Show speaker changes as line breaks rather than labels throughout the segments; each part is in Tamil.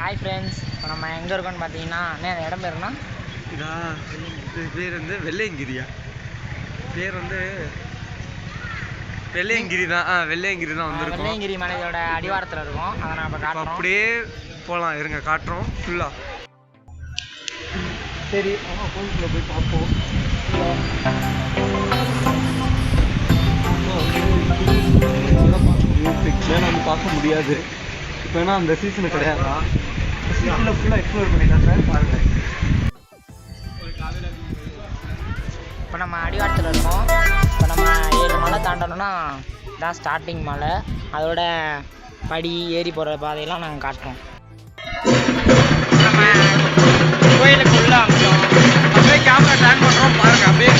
ஹாய் ஃப்ரெண்ட்ஸ், இப்போ நம்ம எங்கே இருக்கோன்னு பார்த்தீங்கன்னா அந்த இடம் பேருனா
இது பேர் வந்து வெள்ளையங்கிரியா? பேர் வந்து வெள்ளையங்கிரி தான். வெள்ளையங்கிரி தான் வந்திருக்கோம்.
வெள்ளையங்கிரி மலையோட அடிவாரத்தில் இருக்கும். அதை நம்ம காட்டுறோம்.
அப்படியே போகலாம், இருங்க காட்டுறோம் ஃபுல்லாக. சரி, கோயிலுக்குள்ளே போய் பார்ப்போம். நம்ம பார்க்க முடியாது இப்போ, ஏன்னா அந்த சீசனு கிடையாதா? சீசனில் ஃபுல்லாக எக்ஸ்ப்ளோர் பண்ணிட்டாங்க. பாருங்கள்,
இப்போ நம்ம அடிவாரத்தில் இருக்கோம். இப்போ நம்ம 7 மலை தாண்டணும்னா இதான் ஸ்டார்டிங் மலை. அதோட படி ஏறி போகிற பாதையெல்லாம் நாங்கள் காட்டுறோம். நம்ம கோயிலுக்கு உள்ள அமைச்சோம். அப்படியே கேமரா டேன் பண்ணுறோம். பாருங்கள், அப்படியே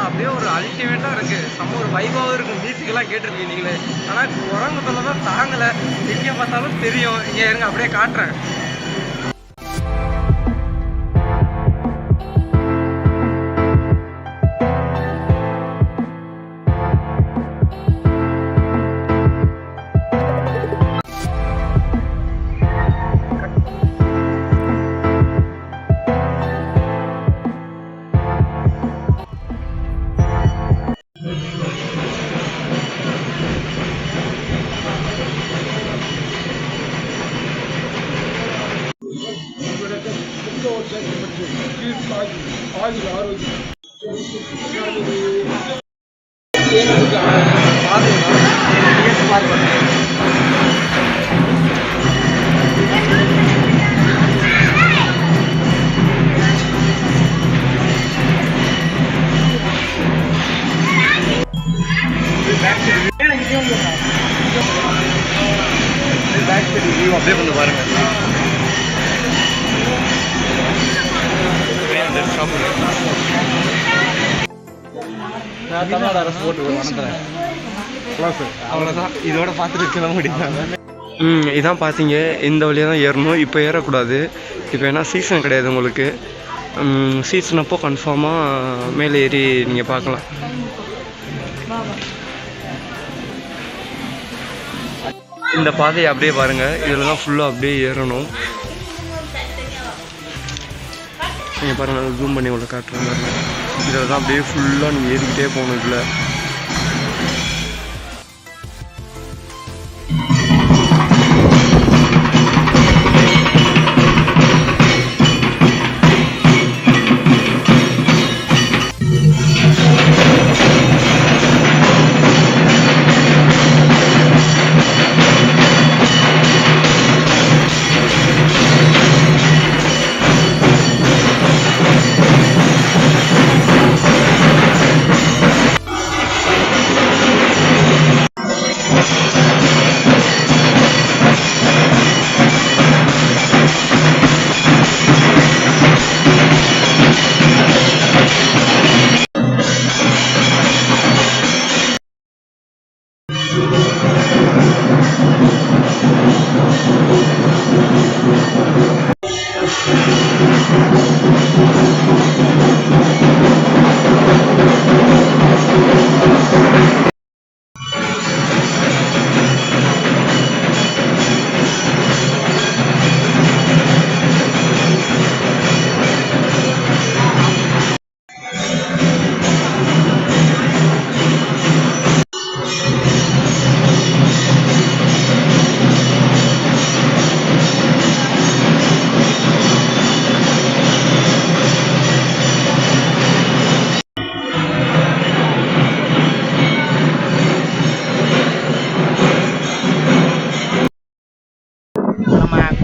அப்படியே ஒரு அல்டிமேட்டாக இருக்குது. செம்ம ஒரு வைபாகவும் இருக்குது. மியூசிக்கெல்லாம் கேட்டிருக்கீங்க நீங்களே. ஆனால் உறங்கத்துல தான் தாங்கலை. எங்கே பார்த்தாலும் தெரியும். இங்கே இருங்க, அப்படியே காட்டுறேன். அப்படியே வந்து பாருங்க. நான் தமிழ்நாடு அரசு போட்டு வணங்குறேன். அவ்வளோதான், இதோட பார்த்துட்டு கிளம்ப முடியாது. இதான் பார்த்தீங்க, இந்த வழியாக தான் ஏறணும். இப்போ ஏறக்கூடாது. இப்போ ஏன்னா சீசன் கிடையாது உங்களுக்கு. சீசன் அப்போ கன்ஃபார்மாக மேலே ஏறி நீங்கள் பார்க்கலாம். இந்த பாதையை அப்படியே பாருங்கள். இதில் தான் ஃபுல்லாக அப்படியே ஏறணும். நீங்கள் பாருங்கள், ஜூம் பண்ணி உள்ள காட்டுறேன் பாருங்கள். இதில் தான் அப்படியே ஃபுல்லாக நீங்கள் ஏறிக்கிட்டே போகணும். இதில்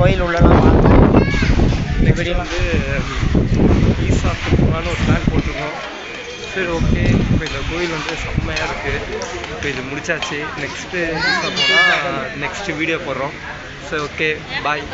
கோயில் உள்ளலாம் பார்த்தோம்.
இப்படி வந்து ஈசாத்துக்கான ஒரு பிளான் போட்டிருக்கோம். சரி, ஓகே. இப்போ இந்த கோயில் வந்து செம்மையாக இருக்குது. இப்போ இது முடிச்சாச்சு. நெக்ஸ்ட்டு ஈசா போனால் நெக்ஸ்ட்டு வீடியோ போடுறோம். சரி, ஓகே, பாய்.